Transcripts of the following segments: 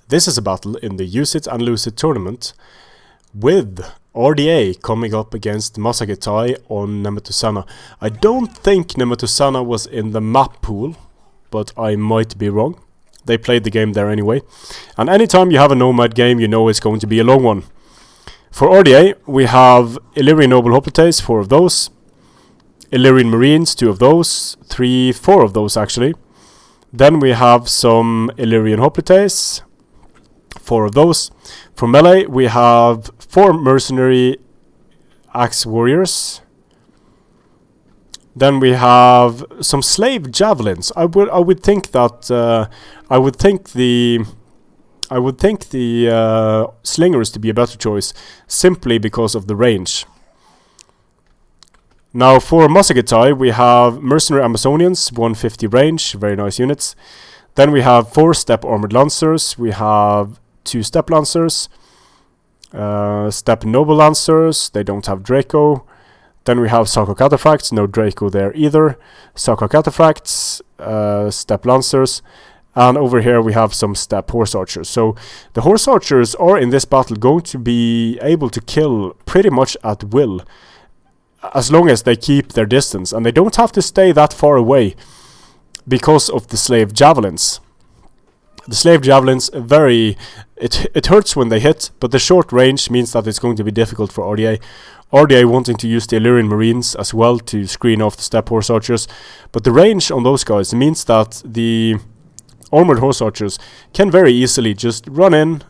This is a battle in the Use It and Lose It tournament with Ardiaei coming up against Massagetae on Nemetocenna. I don't think Nemetocenna was in the map pool, but I might be wrong. They played the game there anyway. And anytime you have a Nomad game, you know it's going to be a long one. For Ardiaei, we have Illyrian Noble Hoplites, 4 of those. Illyrian Marines, 2 of those. 4 of those actually. Then we have some Illyrian Hoplites, 4 of those. For melee, we have 4 mercenary axe warriors. Then we have some slave javelins. I would think the slingers to be a better choice, simply because of the range. Now for Massagetae, we have mercenary Amazonians, 150 range, very nice units. Then we have 4 step armored lancers. We have 2 step lancers, step noble lancers. They don't have Draco. Then we have Sarco Cataphracts, no Draco there either. Sarco Cataphracts, step lancers, and over here we have some step horse archers. So the horse archers are in this battle going to be able to kill pretty much at will, as long as they keep their distance, and they don't have to stay that far away because of the slave javelins. The slave javelins, it hurts when they hit, but the short range means that it's going to be difficult for Ardiaei. Ardiaei wanting to use the Illyrian Marines as well to screen off the step horse archers, but the range on those guys means that the armored horse archers can very easily just run in,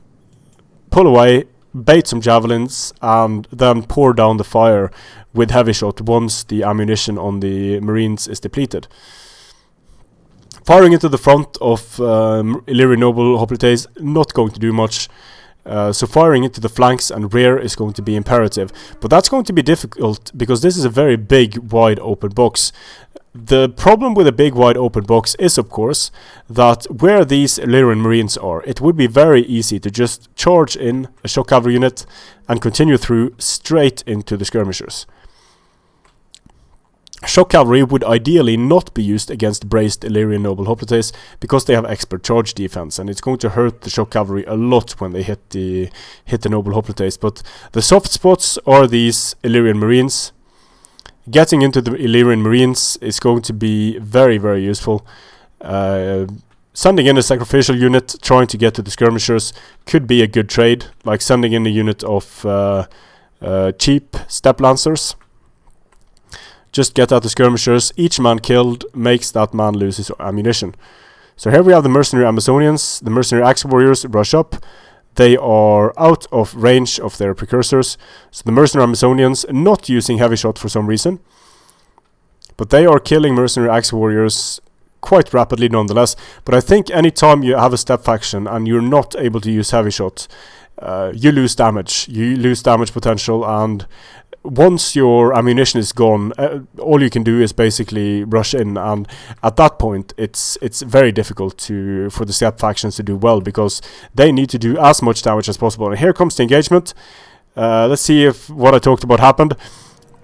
pull away, bait some javelins, and then pour down the fire with heavy shot once the ammunition on the Marines is depleted. Firing into the front of Illyrian Noble Hoplites, not going to do much. So firing into the flanks and rear is going to be imperative. But that's going to be difficult because this is a very big, wide open box. The problem with a big, wide open box is, of course, that where these Illyrian Marines are, it would be very easy to just charge in a shock cavalry unit and continue through straight into the skirmishers. Shock cavalry would ideally not be used against braced Illyrian Noble Hoplites because they have expert charge defense, and it's going to hurt the shock cavalry a lot when they hit the Noble Hoplites. But the soft spots are these Illyrian Marines. Getting into the Illyrian Marines is going to be very, very useful. Sending in a sacrificial unit, trying to get to the skirmishers could be a good trade, like sending in a unit of cheap step lancers. Just get at the skirmishers. Each man killed makes that man lose his ammunition. So here we have the mercenary Amazonians. The mercenary axe warriors rush up. They are out of range of their precursors. So the mercenary Amazonians not using heavy shot for some reason, but they are killing mercenary axe warriors quite rapidly nonetheless. But I think anytime you have a step faction and you're not able to use heavy shot, you lose damage. You lose damage potential, and once your ammunition is gone, all you can do is basically rush in, and at that point it's very difficult for the step factions to do well, because they need to do as much damage as possible. And here comes the engagement. Let's see if what I talked about happened.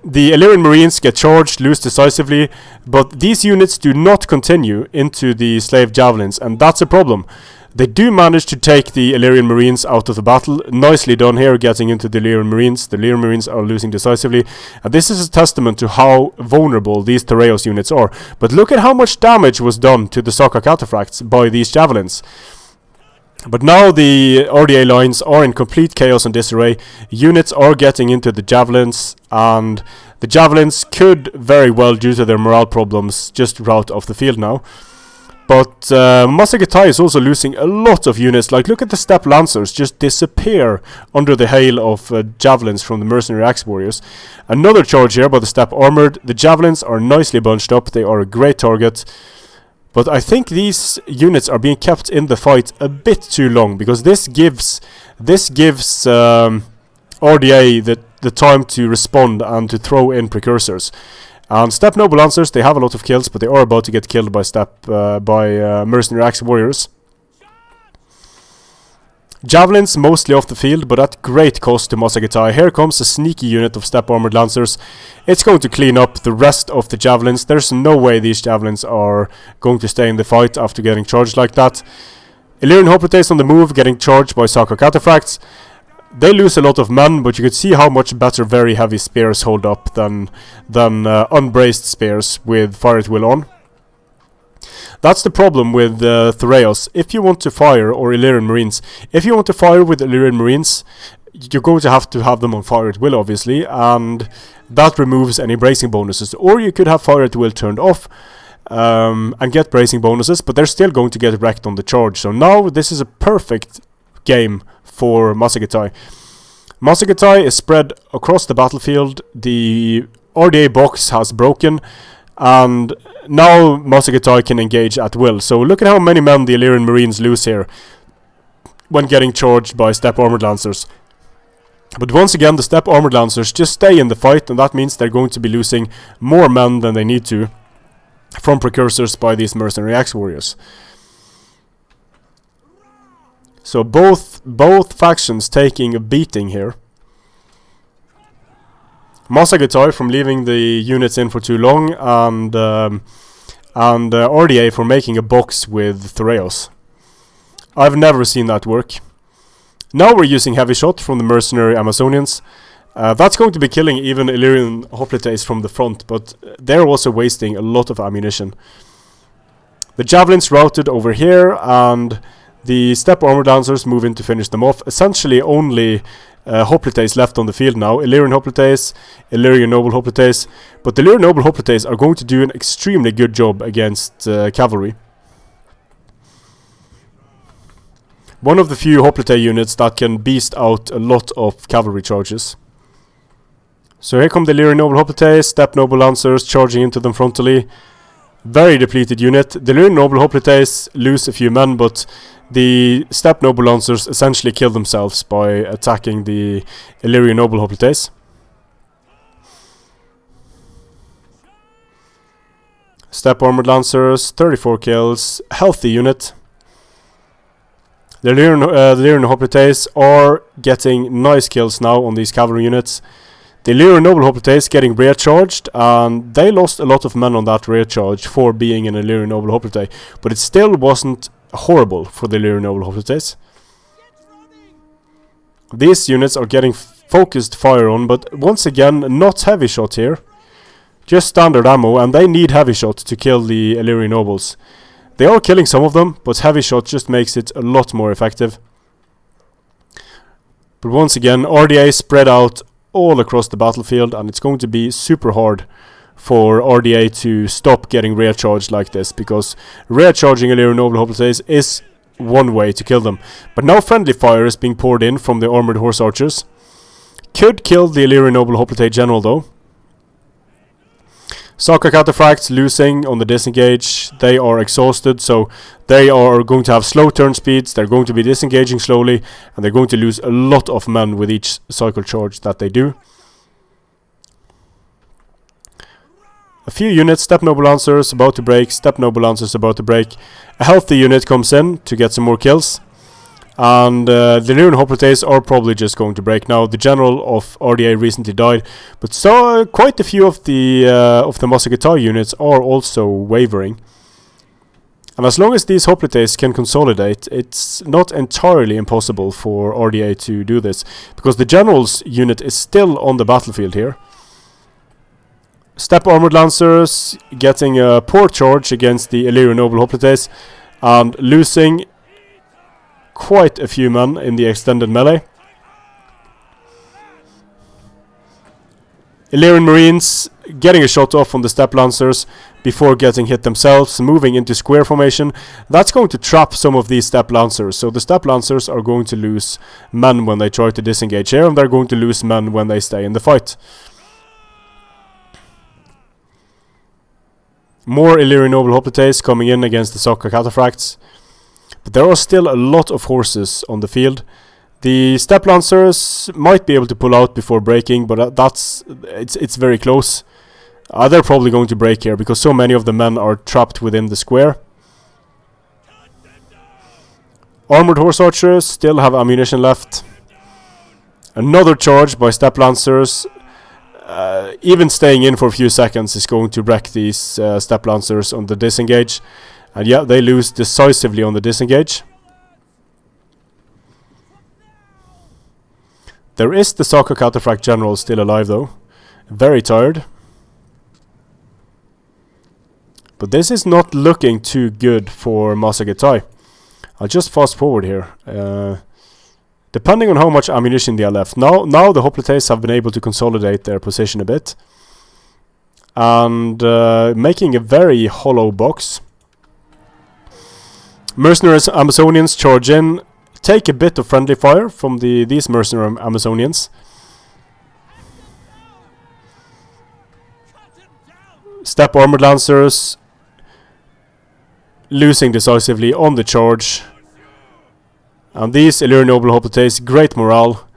The Illyrian Marines get charged, lose decisively, but these units do not continue into the slave javelins, and that's a problem. They do manage to take the Illyrian Marines out of the battle. Nicely done here, getting into the Illyrian Marines. The Illyrian Marines are losing decisively. And this is a testament to how vulnerable these Tereos units are. But look at how much damage was done to the Sarco Cataphracts by these javelins. But now the Ardiaei lines are in complete chaos and disarray. Units are getting into the javelins, and the javelins could very well, due to their morale problems, just rout off the field now. But Massagetae is also losing a lot of units. Like, look at the step lancers just disappear under the hail of javelins from the mercenary axe warriors. Another charge here by the step armored. The javelins are nicely bunched up. They are a great target. But I think these units are being kept in the fight a bit too long, because this gives Ardiaei the time to respond and to throw in precursors. And step noble lancers, they have a lot of kills, but they are about to get killed by mercenary axe warriors. Javelins mostly off the field, but at great cost to Massagetae. Here comes a sneaky unit of step armored lancers. It's going to clean up the rest of the javelins. There's no way these javelins are going to stay in the fight after getting charged like that. Illyrian Hoplites on the move, getting charged by Saka Cataphracts. They lose a lot of men, but you can see how much better very heavy spears hold up than unbraced spears with Fire at Will on. That's the problem with Thureos. If you want to fire, or Illyrian Marines, if you want to fire with Illyrian Marines, you're going to have them on Fire at Will, obviously, and that removes any bracing bonuses. Or you could have Fire at Will turned off and get bracing bonuses, but they're still going to get wrecked on the charge. So now this is a perfect game for Massagetae. Massagetae is spread across the battlefield. The Ardiaei box has broken, and now Massagetae can engage at will. So look at how many men the Illyrian Marines lose here when getting charged by Steppe Armored Lancers. But once again, the Steppe Armored Lancers just stay in the fight, and that means they're going to be losing more men than they need to from precursors by these mercenary axe warriors. So both factions taking a beating here. Massagetae from leaving the units in for too long, and Ardiaei for making a box with Thureos. I've never seen that work. Now we're using heavy shot from the mercenary Amazonians. That's going to be killing even Illyrian Hoplites from the front, but they're also wasting a lot of ammunition. The javelins routed over here, and the Steppe Armored Lancers move in to finish them off. Essentially only Hoplites left on the field now. Illyrian Hoplites, Illyrian Noble Hoplites. But the Illyrian Noble Hoplites are going to do an extremely good job against cavalry. One of the few Hoplite units that can beast out a lot of cavalry charges. So here come the Illyrian Noble Hoplites, Steppe Noble Lancers charging into them frontally. Very depleted unit. The Illyrian Noble Hoplites lose a few men, but the Steppe Noble Lancers essentially kill themselves by attacking the Illyrian Noble Hoplites. Steppe Armored Lancers, 34 kills, healthy unit. The Illyrian Hoplites are getting nice kills now on these cavalry units. The Illyrian Noble Hoplites getting rear charged, and they lost a lot of men on that rear charge for being an Illyrian Noble Hoplite, but it still wasn't horrible for the Illyrian Noble Hoplites. These units are getting focused fire on, but once again, not heavy shot here. Just standard ammo, and they need heavy shot to kill the Illyrian Nobles. They are killing some of them, but heavy shot just makes it a lot more effective. But once again, Ardiaei spread out all across the battlefield, and it's going to be super hard for Ardiaei to stop getting rear charged like this, because rear charging Illyrian Noble Hoplites is one way to kill them. But now friendly fire is being poured in from the armored horse archers. Could kill the Illyrian Noble Hoplite general though. Saka Cataphracts losing on the disengage. They are exhausted, so they are going to have slow turn speeds. They're going to be disengaging slowly, and they're going to lose a lot of men with each cycle charge that they do. A few units, Steppe Noble Lancers about to break, Steppe Noble Lancers about to break. A healthy unit comes in to get some more kills. And the Illyrian Hoplites are probably just going to break now. The general of Ardiaei recently died, but so quite a few of the Massagetae units are also wavering. And as long as these Hoplites can consolidate, it's not entirely impossible for Ardiaei to do this, because the general's unit is still on the battlefield here. Steppe Armored Lancers getting a poor charge against the Illyrian Noble Hoplites and losing quite a few men in the extended melee. Illyrian Marines getting a shot off on the Steppe Lancers before getting hit themselves, moving into square formation. That's going to trap some of these Steppe Lancers, so the Steppe Lancers are going to lose men when they try to disengage here, and they're going to lose men when they stay in the fight. More Illyrian Noble Hoplites coming in against the Saka Cataphracts. But there are still a lot of horses on the field. The Steppe Lancers might be able to pull out before breaking, but it's very close. They're probably going to break here because so many of the men are trapped within the square. Armored horse archers still have ammunition left. Another charge by Steppe Lancers. Even staying in for a few seconds is going to wreck these Steppe Lancers on the disengage. And yeah, they lose decisively on the disengage. There is the Saka Cataphract General still alive though. Very tired. But this is not looking too good for Massagetae. I'll just fast forward here. Depending on how much ammunition they are left. Now the Hoplites have been able to consolidate their position a bit. And making a very hollow box. Mercenaries Amazonians charge in. Take a bit of friendly fire from these mercenary Amazonians. Step armored lancers. Losing decisively on the charge. And these Illyrian noble Hoplites, great morale.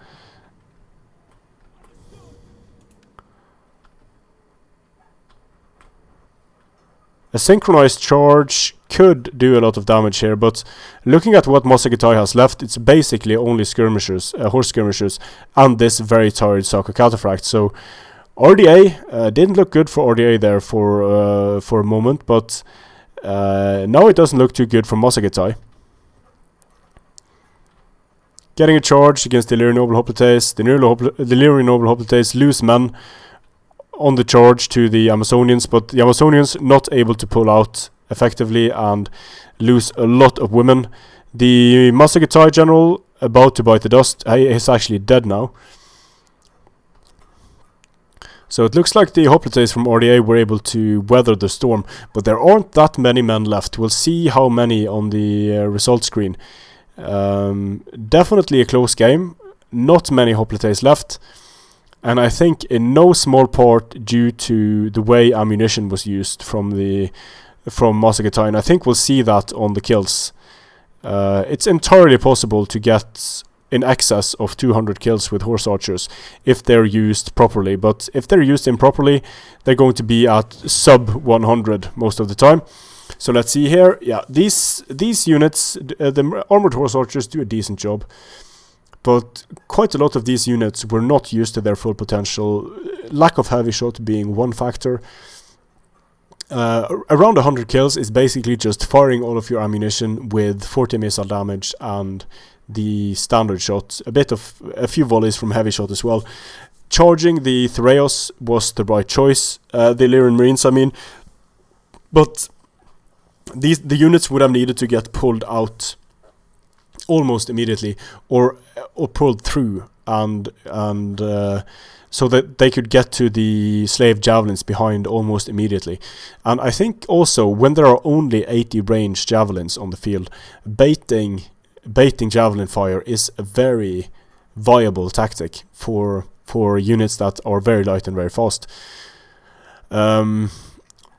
A synchronized charge could do a lot of damage here, but looking at what Massagetae has left, it's basically only skirmishers, horse skirmishers, and this very tired Saka Cataphract. So Ardiaei didn't look good for Ardiaei there for a moment, but now it doesn't look too good for Massagetae. Getting a charge against the Illyrian noble Hoplites. The Illyrian noble Hoplites lose men on the charge to the Amazonians, but the Amazonians not able to pull out effectively and lose a lot of women. The Massagetae general about to bite the dust. He is actually dead now. So it looks like the Hoplites from Ardiaei were able to weather the storm, but there aren't that many men left. We'll see how many on the result screen. Definitely a close game. Not many Hoplites left, and I think in no small part due to the way ammunition was used from Massagetae, and I think we'll see that on the kills. It's entirely possible to get in excess of 200 kills with horse archers if they're used properly, but if they're used improperly, they're going to be at sub 100 most of the time. So let's see here. Yeah, these units, the armored horse archers do a decent job, but quite a lot of these units were not used to their full potential. Lack of heavy shot being one factor. Around 100 kills is basically just firing all of your ammunition with 40 missile damage and the standard shot, a few volleys from heavy shot as well. Charging the Theodosius was the right choice, the Illyrian Marines I mean, but the units would have needed to get pulled out almost immediately, or pulled through, and so that they could get to the slave javelins behind almost immediately. And I think also when there are only 80 ranged javelins on the field, baiting javelin fire is a very viable tactic for units that are very light and very fast.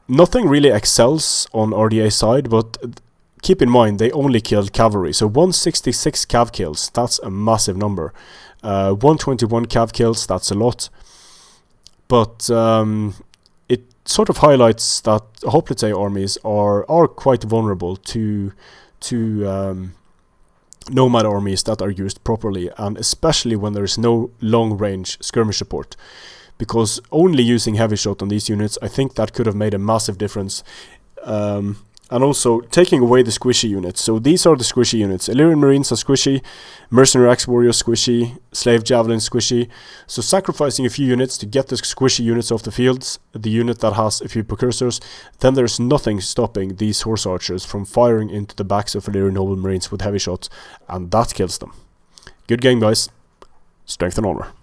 Nothing really excels on Ardiaei's side, but keep in mind they only killed cavalry. So 166 cav kills, that's a massive number. 121 cav kills, that's a lot. But it sort of highlights that Hoplite armies are quite vulnerable to nomad armies that are used properly, and especially when there is no long range skirmish support. Because only using heavy shot on these units, I think that could have made a massive difference. And also taking away the squishy units. So these are the squishy units. Illyrian Marines are squishy, Mercenary Axe Warriors squishy, Slave Javelin squishy. So sacrificing a few units to get the squishy units off the fields, the unit that has a few precursors, then there's nothing stopping these horse archers from firing into the backs of Illyrian Noble Marines with heavy shots, and that kills them. Good game, guys. Strength and honor.